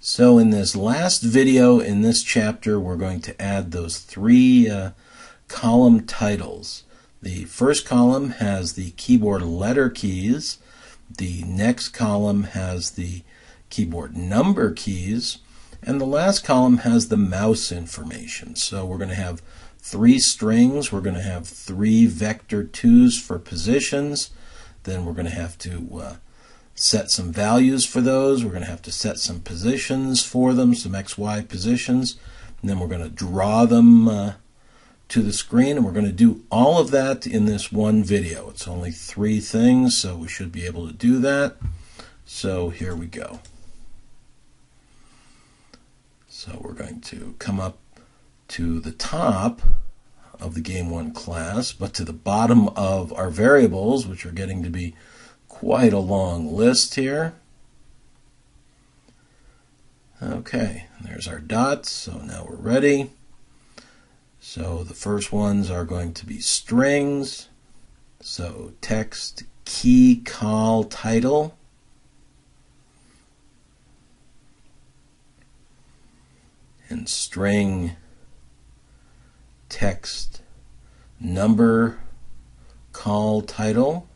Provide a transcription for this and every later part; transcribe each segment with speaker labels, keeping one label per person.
Speaker 1: So in this last video in this chapter, we're going to add those three column titles. The first column has the keyboard letter keys. The next column has the keyboard number keys. And the last column has the mouse information. So we're going to have three strings. We're going to have three vector 2s for positions. Then we're going to have to set some values for those. We're going to have to set some positions for them, some XY positions. And then we're going to draw them to the screen. And we're going to do all of that in this one video. It's only three things, so we should be able to do that. So here we go. So we're going to come up to the top of the Game 1 class, but to the bottom of our variables, which are getting to be quite a long list here. Okay, there's our dots, so now we're ready. So the first ones are going to be strings. So text, key, call, title. And string, text, number, call, title.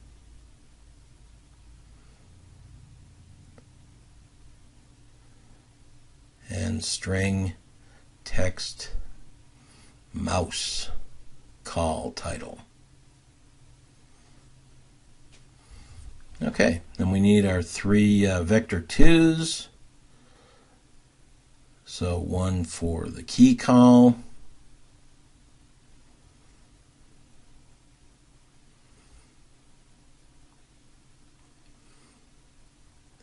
Speaker 1: And string, text, mouse, call, title. Okay, then we need our three vector 2s. So one for the key call,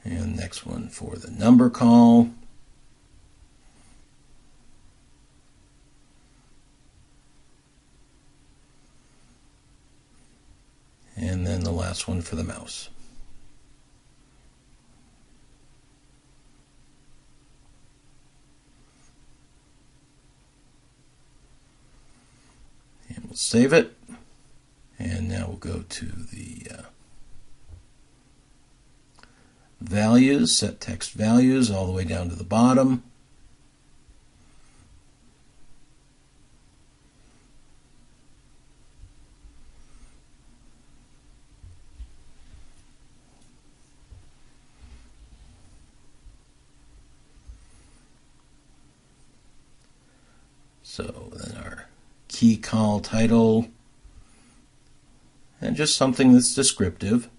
Speaker 1: and next one for the number call, and then the last one for the mouse. And we'll save it. And now we'll go to the values, set text values all the way down to the bottom. So then our key call title, and just something that's descriptive.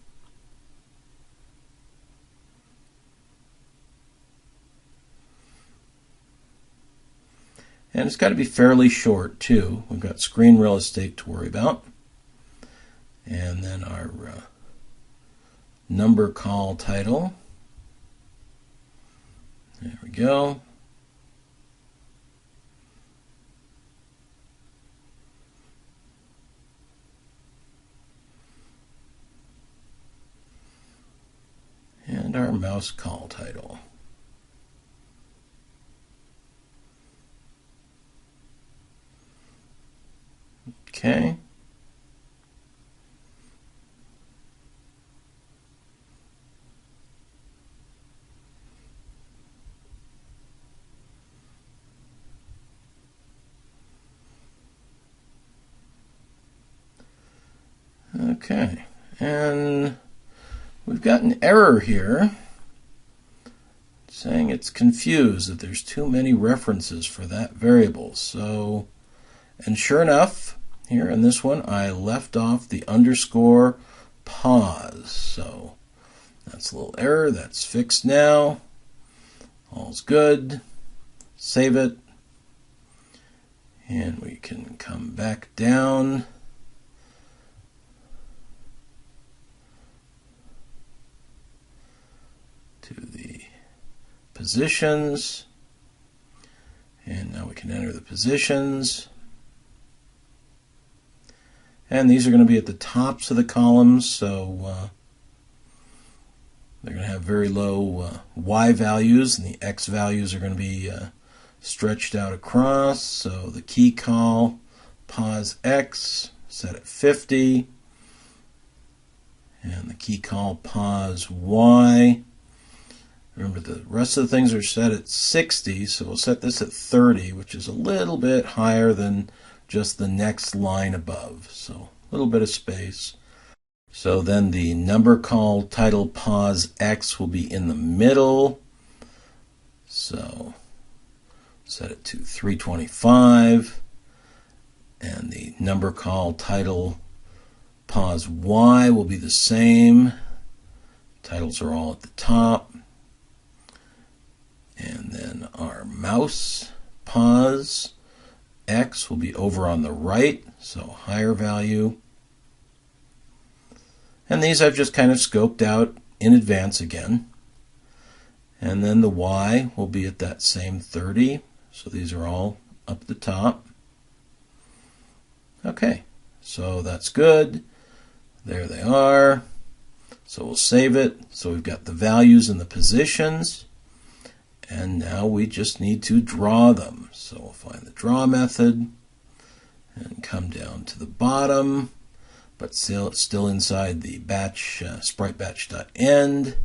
Speaker 1: And it's got to be fairly short too. We've got screen real estate to worry about. And then our number call title. There we go. And our mouse call title. Okay. Okay. And we've got an error here saying it's confused, that there's too many references for that variable. So, and sure enough, here in this one, I left off the underscore pause. So that's a little error. That's fixed now. All's good. Save it. And we can come back down to the positions, and now we can enter the positions, and these are going to be at the tops of the columns, so they're going to have very low Y values, and the X values are going to be stretched out across. So the key call, pause X, set at 50, and the key call, pause Y, Remember, the rest of the things are set at 60, so we'll set this at 30, which is a little bit higher than just the next line above. So a little bit of space. So then the number call title pause X will be in the middle. So set it to 325. And the number call title pause Y will be the same. Titles are all at the top. And then our mouse pause X will be over on the right, so higher value. And these I've just kind of scoped out in advance again. And then the Y will be at that same 30, so these are all up at the top. Okay, so that's good. There they are. So we'll save it. So we've got the values and the positions. And now we just need to draw them. So we'll find the draw method and come down to the bottom, but still inside the batch sprite batch.end.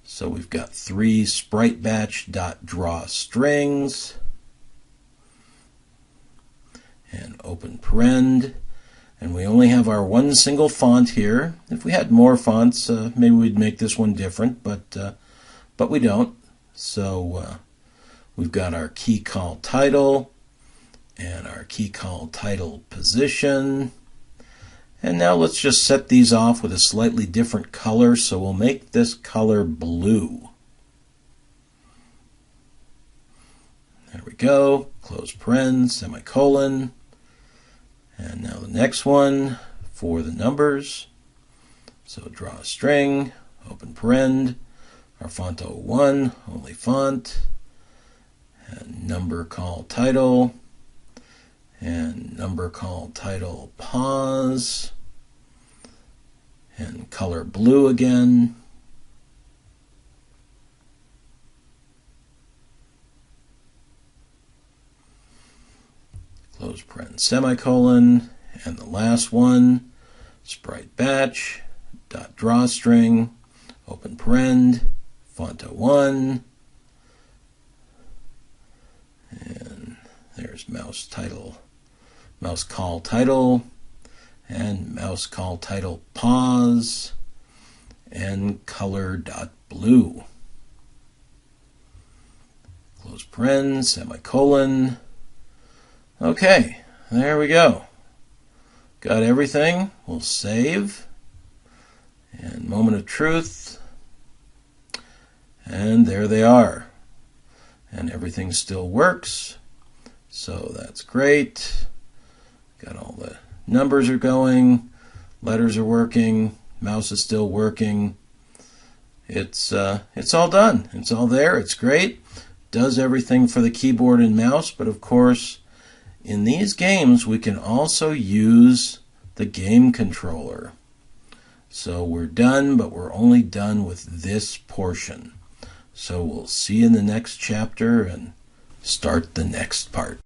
Speaker 1: So we've got 3 sprite batch.draw strings and open parend. And we only have our one single font here. If we had more fonts, maybe we'd make this one different, but we don't. So we've got our key call title and our key call title position. And now let's just set these off with a slightly different color. So we'll make this color blue. There we go. Close paren, semicolon. And now the next one for the numbers. So draw a string, open parend. Our font 01, only font, and number call title, and number call title pause, and color blue again. Close paren, semicolon, and the last one, sprite batch, dot drawstring, open parend, font 01, and there's mouse call title, and mouse call title pause, and color dot blue. Close paren, semicolon. Okay, there we go. Got everything. We'll save. And moment of truth. And there they are. And everything still works. So that's great. Got all the numbers are going. Letters are working. Mouse is still working. It's all done. It's all there. It's great. Does everything for the keyboard and mouse. But of course, in these games, we can also use the game controller. So we're done, but we're only done with this portion. So we'll see you in the next chapter and start the next part.